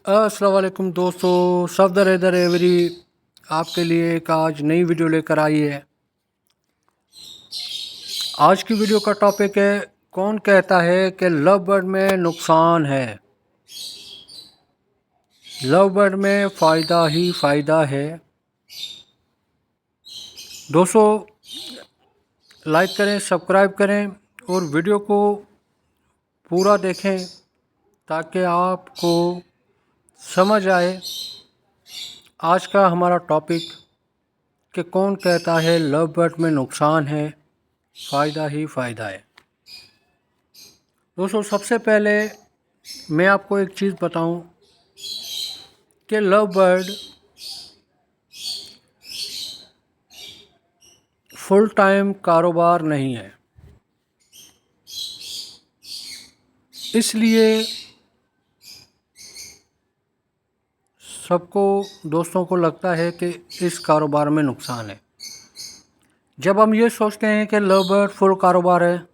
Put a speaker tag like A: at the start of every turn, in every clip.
A: अस्सलाम वालेकुम दोस्तों, सफदर इधर एवरी आपके लिए एक आज नई वीडियो लेकर आई है। आज की वीडियो का टॉपिक है, कौन कहता है कि लव बर्ड में नुकसान है। लव बर्ड में फ़ायदा ही फ़ायदा है। दोस्तों लाइक करें, सब्सक्राइब करें और वीडियो को पूरा देखें ताकि आपको समझ आए आज का हमारा टॉपिक कि कौन कहता है लव बर्ड में नुकसान है, फ़ायदा ही फ़ायदा है। दोस्तों सबसे पहले मैं आपको एक चीज़ बताऊं कि लव बर्ड फुल टाइम कारोबार नहीं है। इसलिए सबको दोस्तों को लगता है कि इस कारोबार में नुकसान है। जब हम ये सोचते हैं कि लव बर्ड फुल कारोबार है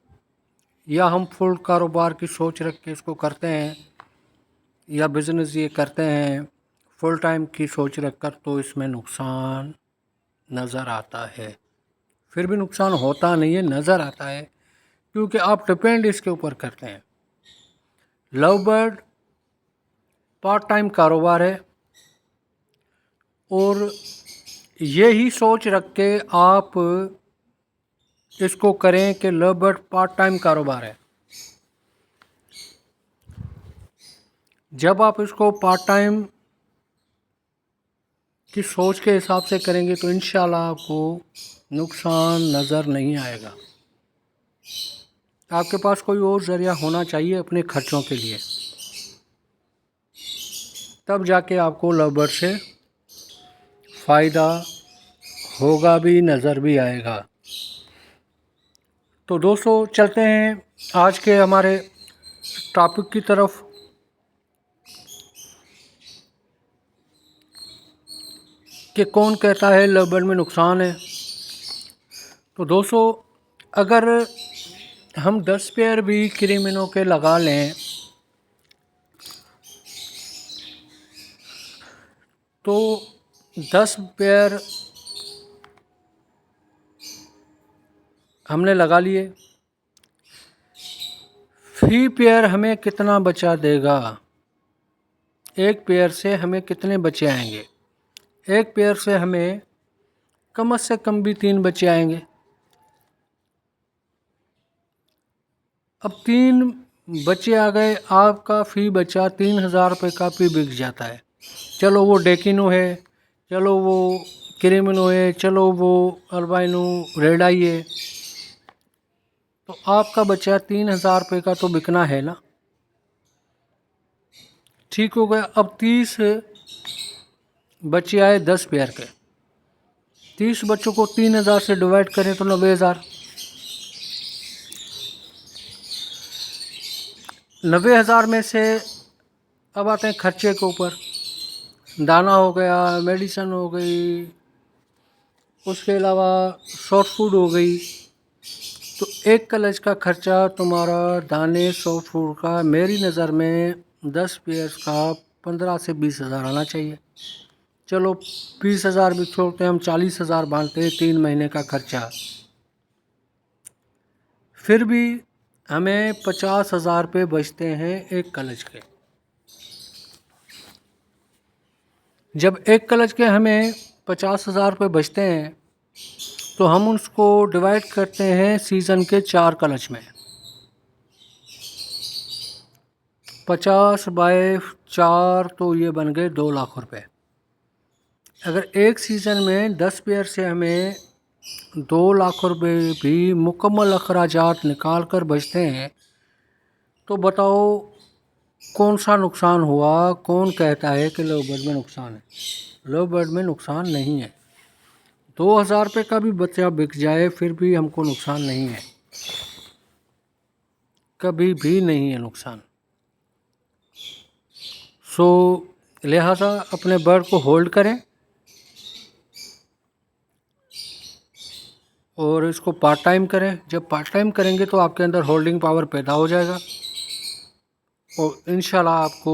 A: या हम फुल कारोबार की सोच रख के इसको करते हैं या बिज़नेस ये करते हैं फुल टाइम की सोच रख कर, तो इसमें नुकसान नज़र आता है। फिर भी नुकसान होता नहीं है, नज़र आता है, क्योंकि आप डिपेंड इसके ऊपर करते हैं। लव बर्ड पार्ट टाइम कारोबार है और यही सोच रख के आप इसको करें कि लव बर्ड पार्ट टाइम कारोबार है। जब आप इसको पार्ट टाइम की सोच के हिसाब से करेंगे तो इंशाल्लाह आपको नुकसान नज़र नहीं आएगा। आपके पास कोई और ज़रिया होना चाहिए अपने खर्चों के लिए, तब जाके आपको लव बर्ड से फ़ायदा होगा भी, नज़र भी आएगा। तो दोस्तों चलते हैं आज के हमारे टॉपिक की तरफ। कि कौन कहता है लव बर्ड में नुकसान है। तो दोस्तों अगर हम 10 पेयर भी क्रिमिनों के लगा लें तो 10 पेयर हमने लगा लिए, फी पेयर हमें कितना बचा देगा? एक पेयर से हमें कितने बचे आएंगे? एक पेयर से हमें कम से कम भी 3 बचे आएंगे। अब 3 बचे आ गए, आपका फ़ी बचा 3000 रुपये का फ़ी बिक जाता है। चलो वो डेकिनो है, चलो वो क्रिमिनो है, चलो वो अल्बाइनो रेड आई है, तो आपका बचा 3000 रुपये का तो बिकना है ना। ठीक हो गया। अब 30 बचे आए 10 पेयर के, 30 बच्चों को 3000 से डिवाइड करें तो 90,000। 90,000 में से अब आते हैं खर्चे के ऊपर। दाना हो गया, मेडिसिन हो गई, उसके अलावा शॉर्ट फूड हो गई। तो एक कलेज का खर्चा तुम्हारा दाने शॉर्ट फूड का मेरी नज़र में 10 पेयर्स का 15 से 20,000 आना चाहिए। चलो 20,000 भी छोड़ते हैं, हम 40,000 बांधते हैं 3 महीने का खर्चा। फिर भी हमें 50,000 रुपये बचते हैं एक कलेज के। जब एक कलेज के हमें 50,000 रुपये बचते हैं तो हम उसको डिवाइड करते हैं सीज़न के 4 कलच में। 50 बाय 4 तो ये बन गए 2 लाख रुपए। अगर एक सीज़न में 10 पेयर से हमें 2 लाख रुपए भी मुकम्मल अखराजात निकाल कर बचते हैं, तो बताओ कौन सा नुकसान हुआ? कौन कहता है कि लव बर्ड में नुकसान है? लव बर्ड में नुकसान नहीं है। 2000 रुपये का भी बच्चा बिक जाए फिर भी हमको नुकसान नहीं है, कभी भी नहीं है नुकसान। सो लिहाजा अपने बर्ड को होल्ड करें और इसको पार्ट टाइम करें। जब पार्ट टाइम करेंगे तो आपके अंदर होल्डिंग पावर पैदा हो जाएगा और इंशाल्लाह आपको